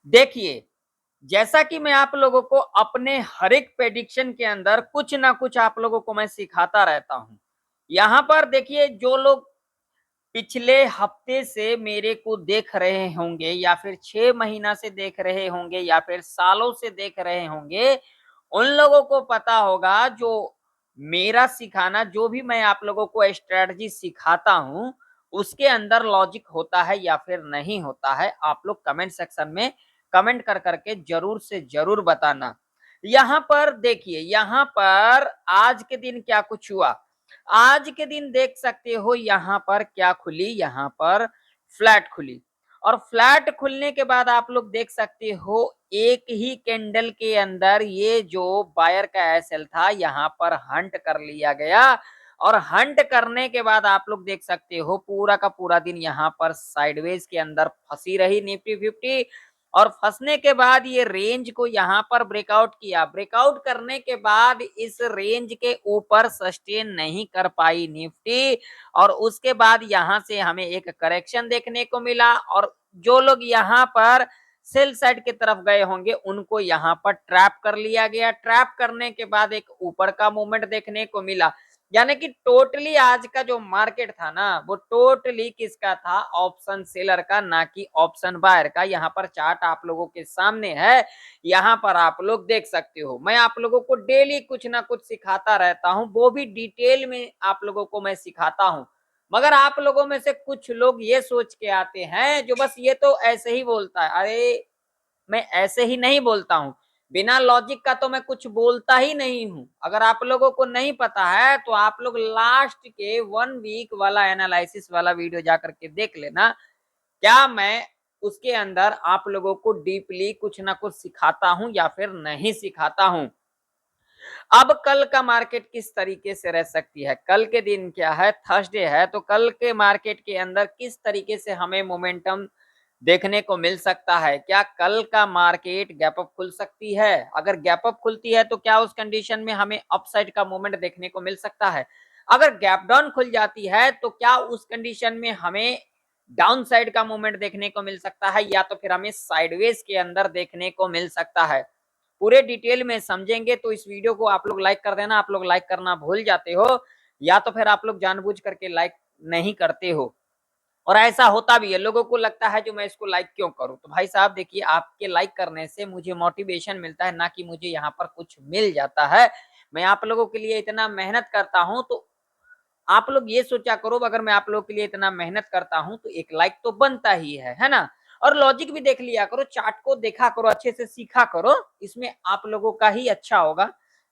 देखिए, जैसा कि मैं आप लोगों को अपने हर एक प्रेडिक्शन के अंदर कुछ ना कुछ आप लोगों को मैं सिखाता रहता हूं। यहां पर देखिए, जो लोग पिछले हफ्ते से मेरे को देख रहे होंगे या फिर 6 महीना से देख रहे होंगे या फिर सालों से देख रहे होंगे, उन लोगों को पता होगा जो मेरा सिखाना, जो भी मैं आप लोगों को स्ट्रैटेजी सिखाता हूँ, उसके अंदर लॉजिक होता है या फिर नहीं होता है। आप लोग कमेंट सेक्शन में कमेंट कर के ज़रूर से ज़रूर बताना। यहाँ पर देखिए, यहाँ पर आज के दिन क्या कुछ हुआ? आज के दिन देख सकते हो यहाँ पर क्या खुली, यहाँ पर फ्लैट खुली और फ्लैट खुलने के बाद आप लोग देख सकते हो एक ही कैंडल के अंदर ये जो बायर का एसएल था यहाँ पर हंट कर लिया गया और हंट करने के बाद आप लोग देख सकते हो पूरा का पूरा दिन यहाँ पर साइडवेज के अंदर फंसी रही निफ्टी 50 और फंसने के बाद ये रेंज को यहाँ पर ब्रेकआउट किया। ब्रेकआउट करने के बाद इस रेंज के ऊपर सस्टेन नहीं कर पाई निफ्टी और उसके बाद यहाँ से हमें एक करेक्शन देखने को मिला और जो लोग यहाँ पर सेल साइड की तरफ गए होंगे उनको यहाँ पर ट्रैप कर लिया गया। ट्रैप करने के बाद एक ऊपर का मूवमेंट देखने को मिला, यानी कि टोटली आज का जो मार्केट था ना, वो टोटली किसका था? ऑप्शन सेलर का, ना कि ऑप्शन बायर का। यहाँ पर चार्ट आप लोगों के सामने है, यहाँ पर आप लोग देख सकते हो। मैं आप लोगों को डेली कुछ ना कुछ सिखाता रहता हूँ, वो भी डिटेल में आप लोगों को मैं सिखाता हूँ। मगर आप लोगों में से कुछ लोग ये सोच के आते हैं जो बस ये तो ऐसे ही बोलता है। अरे, मैं ऐसे ही नहीं बोलता हूँ, बिना लॉजिक का तो मैं कुछ बोलता ही नहीं हूँ। अगर आप लोगों को नहीं पता है तो आप लोग लास्ट के 1 वीक वाला एनालिसिस वाला वीडियो जाकर के देख लेना। क्या मैं उसके अंदर आप लोगों को डीपली कुछ ना कुछ सिखाता हूँ या फिर नहीं सिखाता हूँ। अब कल का मार्केट किस तरीके से रह सकती है? कल के दिन क्या है? थर्सडे है, तो कल के मार्केट के अंदर किस तरीके से हमें मोमेंटम देखने को मिल सकता है? क्या कल का मार्केट गैप अप खुल सकती है? अगर गैप अप खुलती है तो क्या उस कंडीशन में हमें अपसाइड का मूवमेंट देखने को मिल सकता है? अगर गैप डाउन खुल जाती है तो क्या उस कंडीशन में हमें डाउन साइड का मूवमेंट देखने को मिल सकता है या तो फिर हमें साइडवेज के अंदर देखने को मिल सकता है? पूरे डिटेल में समझेंगे तो इस वीडियो को आप लोग लाइक कर देना। आप लोग लाइक करना भूल जाते हो या तो फिर आप लोग जानबूझ करके लाइक नहीं करते हो और ऐसा होता भी है। लोगों को लगता है जो मैं इसको लाइक क्यों करूं? तो भाई साहब देखिए, आपके लाइक करने से मुझे मोटिवेशन मिलता है, ना कि मुझे यहाँ पर कुछ मिल जाता है। मैं आप लोगों के लिए इतना मेहनत करता हूं तो आप लोग ये सोचा करो, अगर मैं आप लोगों के लिए इतना मेहनत करता हूं तो एक लाइक तो बनता ही है ना? और लॉजिक भी देख लिया करो, चार्ट को देखा करो, अच्छे से सीखा करो, इसमें आप लोगों का ही अच्छा होगा।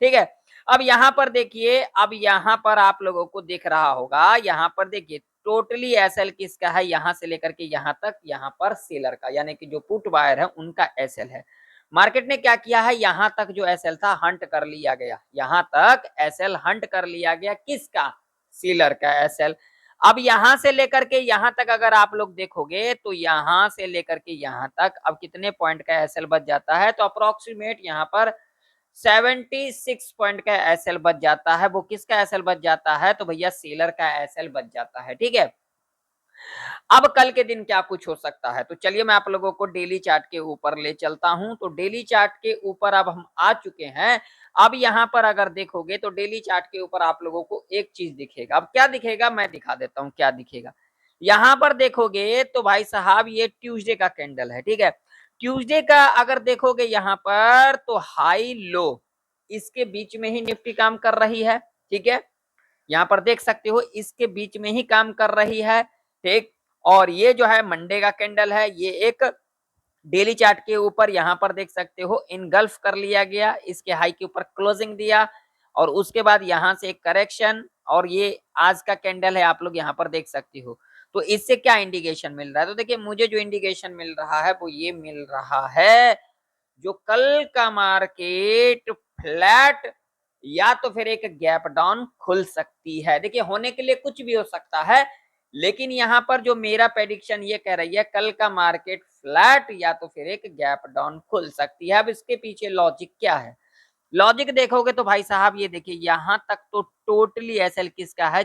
ठीक है, अब यहाँ पर देखिए, अब यहाँ पर आप लोगों को दिख रहा होगा, यहाँ पर देखिए टोटली एसएल किसका है? यहाँ से लेकर के यहाँ तक, यहाँ पर सेलर का, यानी कि जो पुट बायर है उनका एसएल है। मार्केट ने क्या किया है? यहाँ तक जो एसएल था हंट कर लिया गया, यहाँ तक एसएल हंट कर लिया गया। किसका? सीलर का एसएल। अब यहां से लेकर के यहां तक अगर आप लोग देखोगे तो यहां से लेकर के यहां तक अब कितने पॉइंट का एसएल बच जाता है? तो अप्रोक्सीमेट यहां पर 76 पॉइंट का एसएल बच जाता है। वो किसका एसएल बच जाता है? तो भैया सीलर का एसएल बच जाता है। ठीक है, अब कल के दिन क्या कुछ हो सकता है? तो चलिए मैं आप लोगों को डेली चार्ट के ऊपर ले चलता हूं। तो डेली चार्ट के ऊपर अब हम आ चुके हैं। अब यहां पर अगर देखोगे तो डेली चार्ट के ऊपर आप लोगों को एक चीज दिखेगा। अब क्या दिखेगा मैं दिखा देता हूं क्या दिखेगा। यहां पर देखोगे तो भाई साहब ये ट्यूसडे का कैंडल है। ठीक है, ट्यूसडे का अगर देखोगे यहां पर तो हाई लो इसके बीच में ही निफ्टी काम कर रही है। ठीक है, यहाँ पर देख सकते हो इसके बीच में ही काम कर रही है। ठीक, और ये जो है मंडे का कैंडल है, ये एक डेली चार्ट के ऊपर यहाँ पर देख सकते हो इनगल्फ कर लिया गया, इसके हाई के ऊपर क्लोजिंग दिया और उसके बाद यहाँ से एक करेक्शन और ये आज का कैंडल है, आप लोग यहाँ पर देख सकते हो। तो इससे क्या इंडिकेशन मिल रहा है? तो देखिए मुझे जो इंडिकेशन मिल रहा है वो ये मिल रहा है, जो कल का मार्केट फ्लैट या तो फिर एक गैप डाउन खुल सकती है। देखिए होने के लिए कुछ भी हो सकता है, लेकिन यहां पर जो मेरा प्रेडिक्शन ये कह रही है कल का मार्केट फ्लैट या तो फिर एक गैप डाउन खुल सकती है। अब इसके पीछे लॉजिक क्या है? लॉजिक देखोगे तो भाई साहब ये देखिए यहां तक तो टोटली एसएल किसका है?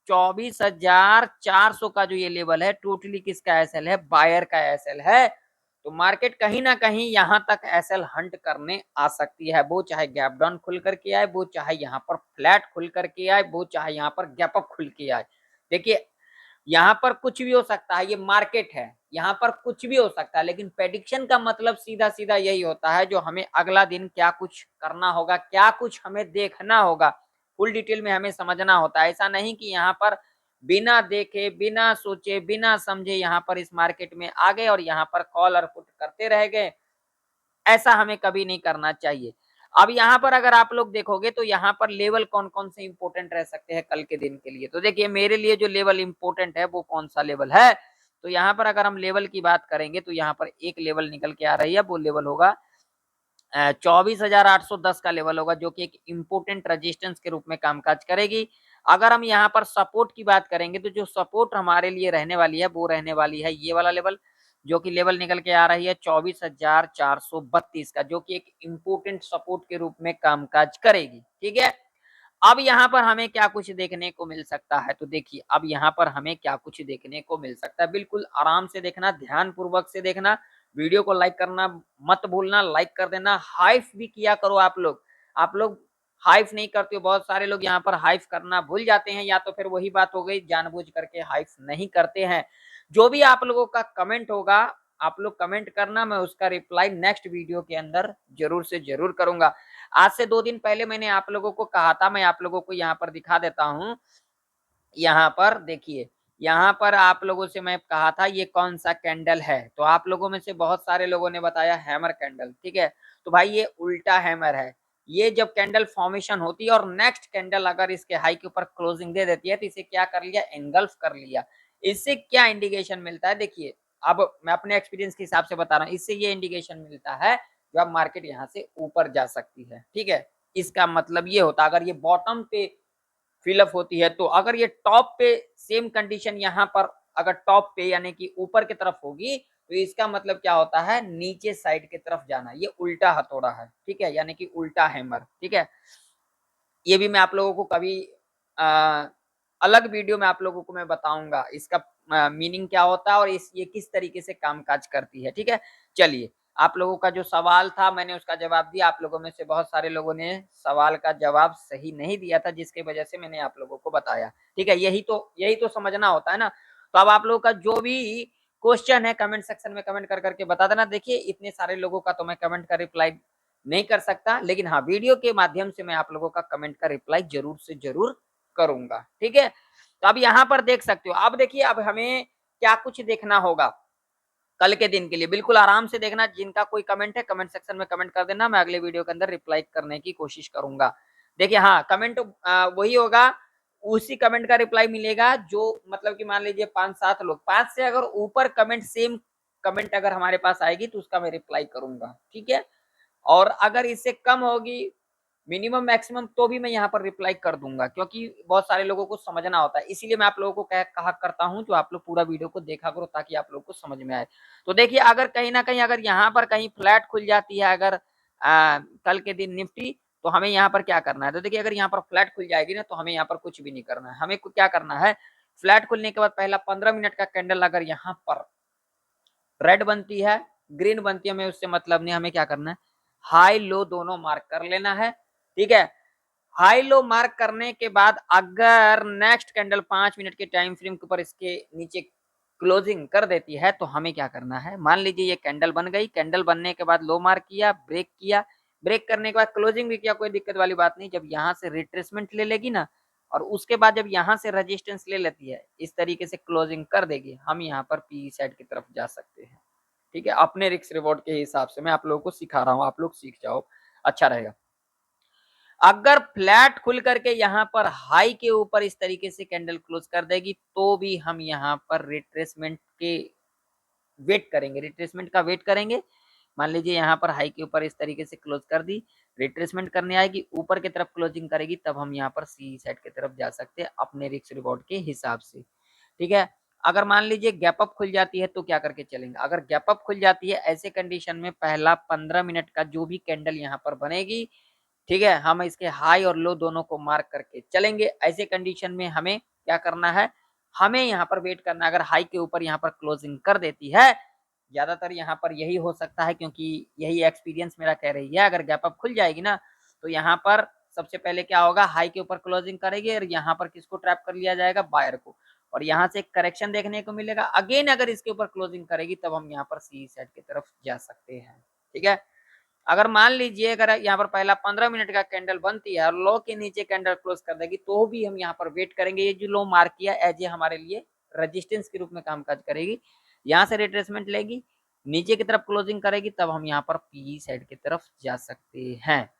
24,400 का जो ये लेवल है टोटली किसका एसएल है? बायर का एसएल है। तो मार्केट कहीं ना कहीं यहाँ तक एसएल हंट करने आ सकती है, वो चाहे गैप डाउन खुल करके आए, वो चाहे यहाँ पर फ्लैट खुल करके आए, वो चाहे यहाँ पर गैप अप खुल के आए। देखिए यहाँ पर कुछ भी हो सकता है, ये मार्केट है, यहाँ पर कुछ भी हो सकता है, लेकिन प्रेडिक्शन का मतलब सीधा सीधा यही होता है जो हमें अगला दिन क्या कुछ करना होगा, क्या कुछ हमें देखना होगा, फुल डिटेल में हमें समझना होता है। ऐसा नहीं कि यहाँ पर बिना देखे, बिना सोचे, बिना समझे यहाँ पर इस मार्केट में आ गए और यहाँ पर कॉल और पुट करते रह गए, ऐसा हमें कभी नहीं करना चाहिए। अब यहाँ पर अगर आप लोग देखोगे तो यहाँ पर लेवल कौन कौन से इंपॉर्टेंट रह सकते हैं कल के दिन के लिए, तो देखिए मेरे लिए जो लेवल इंपॉर्टेंट है वो कौन सा लेवल है, तो यहाँ पर अगर हम लेवल की बात करेंगे तो यहाँ पर एक लेवल निकल के आ रही है, वो लेवल होगा 24,810 का लेवल होगा, जो कि एक इंपोर्टेंट रेजिस्टेंस के रूप में कामकाज करेगी। अगर हम यहाँ पर सपोर्ट की बात करेंगे तो जो सपोर्ट हमारे लिए रहने वाली है वो रहने वाली है ये वाला लेवल, जो कि लेवल निकल के आ रही है 24,432 का, जो कि एक इंपोर्टेंट सपोर्ट के रूप में कामकाज करेगी। ठीक है, अब यहाँ पर हमें क्या कुछ देखने को मिल सकता है, तो देखिए अब यहाँ पर हमें क्या कुछ देखने को मिल सकता है, बिल्कुल आराम से देखना, ध्यान पूर्वक से देखना, वीडियो को लाइक करना मत भूलना, लाइक कर देना, हाइप भी किया करो आप लोग हाइप नहीं करते हो, बहुत सारे लोग यहाँ पर हाइप करना भूल जाते हैं, या तो फिर वही बात हो गई जानबूझ करके हाइप नहीं करते हैं। जो भी आप लोगों का कमेंट होगा आप लोग कमेंट करना, मैं उसका रिप्लाई नेक्स्ट वीडियो के अंदर जरूर से जरूर करूंगा। आज से 2 दिन पहले मैंने आप लोगों को कहा था, मैं आप लोगों को यहाँ पर दिखा देता हूँ, यहाँ पर देखिए, यहाँ पर आप लोगों से मैं कहा था ये कौन सा कैंडल है, तो आप लोगों में से बहुत सारे लोगों ने बताया हैमर कैंडल। ठीक है, तो भाई ये उल्टा हैमर है, ये जब कैंडल फॉर्मेशन होती है और नेक्स्ट कैंडल अगर इसके हाई के ऊपर क्लोजिंग दे देती है तो इसे क्या कर लिया, एंगल्फ कर लिया। इससे क्या इंडिकेशन मिलता है, देखिए अब मैं अपने एक्सपीरियंस के हिसाब से बता रहा हूँ, इससे ये इंडिकेशन मिलता है जब मार्केट यहाँ से ऊपर जा सकती है। ठीक है, इसका मतलब ये होता है अगर ये बॉटम पे फिलअप होती है, तो अगर ये टॉप पे सेम कंडीशन यहाँ पर अगर टॉप पे यानी कि ऊपर की तरफ होगी तो इसका मतलब क्या होता है, नीचे साइड की तरफ जाना, ये उल्टा हथौड़ा है। ठीक है, यानी कि उल्टा हैमर। ठीक है, ये भी मैं आप लोगों को कभी अलग वीडियो में आप लोगों को मैं बताऊंगा इसका मीनिंग क्या होता है और ये किस तरीके से कामकाज करती है। ठीक है, चलिए आप लोगों का जो सवाल था मैंने उसका जवाब दिया, आप लोगों में से बहुत सारे लोगों ने सवाल का जवाब सही नहीं दिया था, जिसकी वजह से मैंने आप लोगों को बताया। ठीक है, यही तो समझना होता है ना। तो अब आप लोगों का जो भी क्वेश्चन है कमेंट सेक्शन में कमेंट कर करके बता देना। देखिए इतने सारे लोगों का तो मैं कमेंट का रिप्लाई नहीं कर सकता, लेकिन हाँ वीडियो के माध्यम से मैं आप लोगों का कमेंट का रिप्लाई जरूर से जरूर करूंगा। ठीक है, तो अब यहाँ पर देख सकते हो, अब देखिए अब हमें क्या कुछ देखना होगा कल के दिन के लिए, बिल्कुल आराम से देखना, जिनका कोई कमेंट है कमेंट सेक्शन में कमेंट कर देना, मैं अगले वीडियो के अंदर रिप्लाई करने की कोशिश करूंगा। देखिए हाँ कमेंट वही होगा, उसी कमेंट का रिप्लाई मिलेगा जो मतलब कि मान लीजिए 5-7 लोग, 5 से अगर ऊपर कमेंट सेम कमेंट अगर हमारे पास आएगी तो उसका मैं रिप्लाई करूंगा। ठीक है, और अगर इससे कम होगी मिनिमम मैक्सिमम तो भी मैं यहाँ पर रिप्लाई कर दूंगा, क्योंकि बहुत सारे लोगों को समझना होता है, इसीलिए मैं आप लोगों को कहा करता हूँ जो आप लोग पूरा वीडियो को देखा करो ताकि आप लोग को समझ में आए। तो देखिए अगर कहीं ना कहीं अगर यहाँ पर कहीं फ्लैट खुल जाती है अगर कल के दिन निफ्टी, तो हमें यहाँ पर क्या करना है, तो देखिए अगर यहाँ पर फ्लैट खुल जाएगी ना तो हमें यहाँ पर कुछ भी नहीं करना है, हमें क्या करना है, फ्लैट खुलने के बाद पहला 15 मिनट का कैंडल अगर यहाँ पर रेड बनती है ग्रीन बनती है हमें उससे मतलब नहीं, हमें क्या करना है, हाई लो दोनों मार्क कर लेना है। ठीक है, हाई लो मार्क करने के बाद अगर नेक्स्ट कैंडल 5 मिनट के टाइम फ्रेम के ऊपर इसके नीचे क्लोजिंग कर देती है तो हमें क्या करना है, मान लीजिए ये कैंडल बन गई, कैंडल बनने के बाद लो मार्क किया, ब्रेक किया, ब्रेक करने के बाद क्लोजिंग भी किया, कोई दिक्कत वाली बात नहीं, जब यहाँ से रिट्रेसमेंट ले लेगी ना और उसके बाद जब यहाँ से रेजिस्टेंस ले लेती है इस तरीके से क्लोजिंग कर देगी, हम यहाँ पर पी साइड की तरफ जा सकते हैं। ठीक है, अपने रिस्क रिवॉर्ड के हिसाब से मैं आप लोगों को सिखा रहा हूँ, आप लोग सीख जाओ, अच्छा रहेगा। अगर फ्लैट खुल करके यहाँ पर हाई के ऊपर इस तरीके से कैंडल क्लोज कर देगी तो भी हम यहाँ पर रिट्रेसमेंट के वेट करेंगे, रिट्रेसमेंट का वेट करेंगे। मान लीजिए यहाँ पर हाई के ऊपर इस तरीके से क्लोज कर दी, रिट्रेसमेंट करने आएगी, ऊपर की तरफ क्लोजिंग करेगी, तब हम यहाँ पर सी साइड की तरफ जा सकते हैं अपने रिस्क रिवॉर्ड के हिसाब से। ठीक है, अगर मान लीजिए गैप अप खुल जाती है तो क्या करके चलेंगे, अगर गैप अप खुल जाती है ऐसे कंडीशन में पहला 15 मिनट का जो भी कैंडल यहाँ पर बनेगी, ठीक है, हम इसके हाई और लो दोनों को मार्क करके चलेंगे। ऐसे कंडीशन में हमें क्या करना है, हमें यहाँ पर वेट करना है, अगर हाई के ऊपर यहाँ पर क्लोजिंग कर देती है ज्यादातर यहाँ पर यही हो सकता है, क्योंकि यही एक्सपीरियंस मेरा कह रही है। अगर गैप अप खुल जाएगी ना तो यहाँ पर सबसे पहले क्या होगा, हाई के ऊपर क्लोजिंग करेगी और यहाँ पर किसको ट्रैप कर लिया जाएगा, बायर को, और यहाँ से एक करेक्शन देखने को मिलेगा। अगेन अगर इसके ऊपर क्लोजिंग करेगी तब हम यहाँ पर सी साइड की तरफ जा सकते हैं। ठीक है, अगर मान लीजिए अगर यहाँ पर पहला 15 मिनट का कैंडल बनती है और लो के नीचे कैंडल क्लोज कर देगी तो भी हम यहाँ पर वेट करेंगे। ये जो लो मार्क किया एज ए हमारे लिए रेजिस्टेंस के रूप में कामकाज करेगी। यहाँ से रिट्रेसमेंट लेगी, नीचे की तरफ क्लोजिंग करेगी, तब हम यहाँ पर पी साइड की तरफ जा सकते हैं।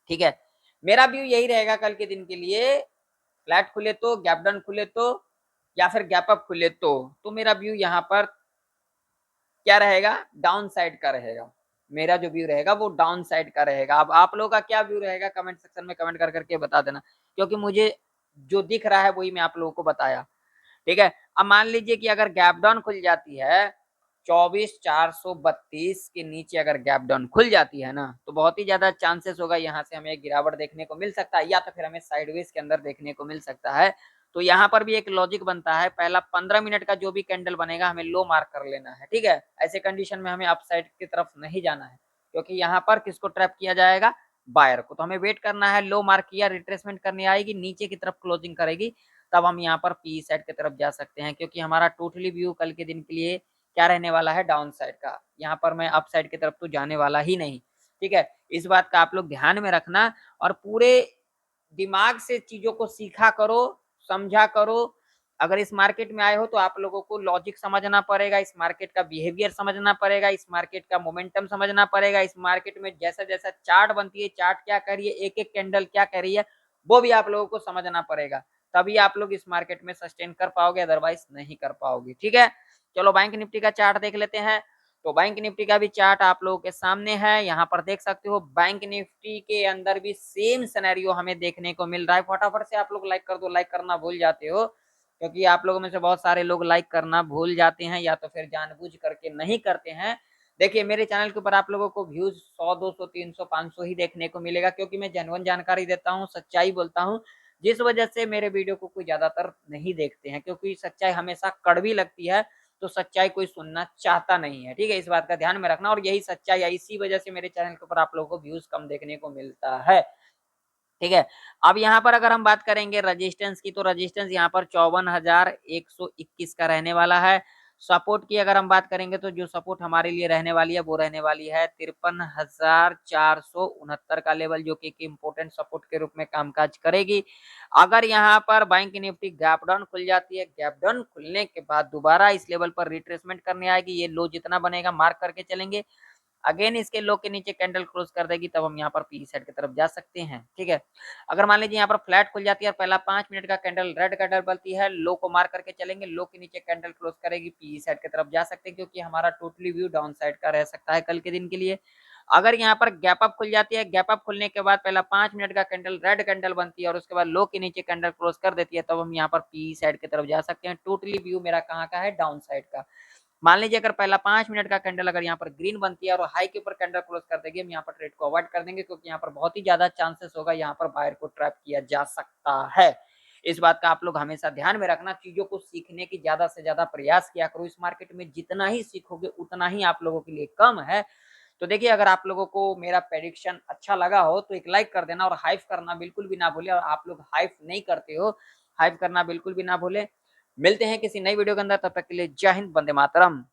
ठीक है, मेरा व्यू यही रहेगा कल के दिन के लिए। फ्लैट खुले तो, गैप डाउन खुले तो, या फिर गैप अप खुले तो मेरा व्यू यहाँ पर क्या रहेगा, डाउन साइड का रहेगा। मेरा जो व्यू रहेगा वो डाउन साइड का रहेगा। अब आप लोगों का क्या व्यू रहेगा कमेंट सेक्शन में कमेंट कर करके बता देना, क्योंकि मुझे जो दिख रहा है वही मैं आप लोगों को बताया। ठीक है, अब मान लीजिए कि अगर गैप डाउन खुल जाती है 24,432 के नीचे, अगर गैप डाउन खुल जाती है ना तो बहुत ही ज्यादा चांसेस होगा यहाँ से हमें गिरावट देखने को मिल सकता है, या तो फिर हमें साइडवेज के अंदर देखने को मिल सकता है। तो यहाँ पर भी एक लॉजिक बनता है, पहला 15 मिनट का जो भी कैंडल बनेगा हमें लो मार्क कर लेना है। ठीक है, ऐसे कंडीशन में हमें अपसाइड की तरफ नहीं जाना है, क्योंकि यहाँ पर किसको ट्रैप किया जाएगा, बायर को। तो हमें वेट करना है, लो मार्क किया, रिट्रेसमेंट करने आएगी, नीचे की तरफ क्लोजिंग करेगी, तब हम यहाँ पर पी साइड की तरफ जा सकते हैं, क्योंकि हमारा टोटली व्यू कल के दिन के लिए क्या रहने वाला है, डाउन साइड का। यहाँ पर मैं अप साइड की तरफ तो जाने वाला ही नहीं। ठीक है, इस बात का आप लोग ध्यान में रखना और पूरे दिमाग से चीजों को सीखा करो, समझा करो। अगर इस मार्केट में आए हो तो आप लोगों को लॉजिक समझना पड़ेगा, इस मार्केट का बिहेवियर समझना पड़ेगा, इस मार्केट का मोमेंटम समझना पड़ेगा, इस मार्केट में जैसा जैसा चार्ट बनती है, चार्ट क्या कर रही है, एक एक कैंडल क्या कर रही है, वो भी आप लोगों को समझना पड़ेगा। तभी आप लोग इस मार्केट में सस्टेन कर पाओगे, अदरवाइज नहीं कर पाओगे। ठीक है, चलो बैंक निफ्टी का चार्ट देख लेते हैं। तो बैंक निफ्टी का भी चार्ट आप लोगों के सामने है, यहाँ पर देख सकते हो बैंक निफ्टी के अंदर भी सेम सिनेरियो हमें देखने को मिल रहा है। फटाफट से आप लोग लाइक कर दो, लाइक करना भूल जाते हो, क्योंकि आप लोगों में से बहुत सारे लोग लाइक करना भूल जाते हैं या तो फिर जानबूझ करके नहीं करते हैं। देखिए मेरे चैनल के ऊपर आप लोगों को व्यूज 100, 200, 300, 500 ही देखने को मिलेगा, क्योंकि मैं जेन्युइन जानकारी देता हूँ, सच्चाई बोलता हूँ, जिस वजह से मेरे वीडियो को कोई ज्यादातर नहीं देखते हैं, क्योंकि सच्चाई हमेशा कड़वी लगती है, तो सच्चाई कोई सुनना चाहता नहीं है। ठीक है, इस बात का ध्यान में रखना, और यही सच्चाई है, इसी वजह से मेरे चैनल के ऊपर आप लोगों को व्यूज कम देखने को मिलता है। ठीक है, अब यहाँ पर अगर हम बात करेंगे रेजिस्टेंस की, तो रेजिस्टेंस यहाँ पर 54,121 का रहने वाला है। सपोर्ट की अगर हम बात करेंगे तो जो सपोर्ट हमारे लिए रहने वाली है वो रहने वाली है 53,469 का लेवल, जो कि एक इम्पोर्टेंट सपोर्ट के रूप में कामकाज करेगी। अगर यहाँ पर बैंक निफ्टी गैप डाउन खुल जाती है, गैप डाउन खुलने के बाद दोबारा इस लेवल पर रिट्रेसमेंट करने आएगी, ये लो जितना बनेगा मार्क करके चलेंगे, अगेन इसके लो के नीचे कैंडल क्लोज कर देगी, तब हम यहाँ पर पी साइड की तरफ जा सकते हैं। ठीक है, अगर मान लीजिए यहाँ पर फ्लैट खुल जाती है और पहला 5 मिनट का कैंडल रेड कैंडल बनती है, लो को मार करके चलेंगे, लो के नीचे कैंडल क्लोज करेगी, पी साइड की तरफ जा सकते हैं, क्योंकि हमारा टोटली व्यू डाउन साइड का रह सकता है कल के दिन के लिए। अगर यहाँ पर गैप अप खुल जाती है, गैप अप खुलने के बाद पहला 5 मिनट का कैंडल रेड कैंडल बनती है और उसके बाद लो के नीचे कैंडल क्लोज कर देती है, तब हम यहाँ पर पी साइड की तरफ जा सकते हैं। टोटली व्यू मेरा कहाँ का है, डाउन साइड का। मान लीजिए अगर पहला 5 मिनट का कैंडल अगर यहाँ पर ग्रीन बनती है और हाई के ऊपर कैंडल क्लोज कर देगी, हम यहाँ पर ट्रेड को अवॉइड कर देंगे, क्योंकि यहाँ पर बहुत ही ज्यादा चांसेस होगा यहाँ पर बायर को ट्रैप किया जा सकता है। इस बात का आप लोग हमेशा ध्यान में रखना, चीजों को सीखने की ज्यादा से ज्यादा प्रयास किया करो। इस मार्केट में जितना ही सीखोगे उतना ही आप लोगों के लिए कम है। तो देखिए अगर आप लोगों को मेरा प्रेडिक्शन अच्छा लगा हो तो एक लाइक कर देना, और हाइप करना बिल्कुल भी ना भूले, और आप लोग हाइप नहीं करते हो, हाइप करना बिल्कुल भी ना भूले। मिलते हैं किसी नई वीडियो के अंदर, तब तक के लिए जय हिंद, वंदे मातरम।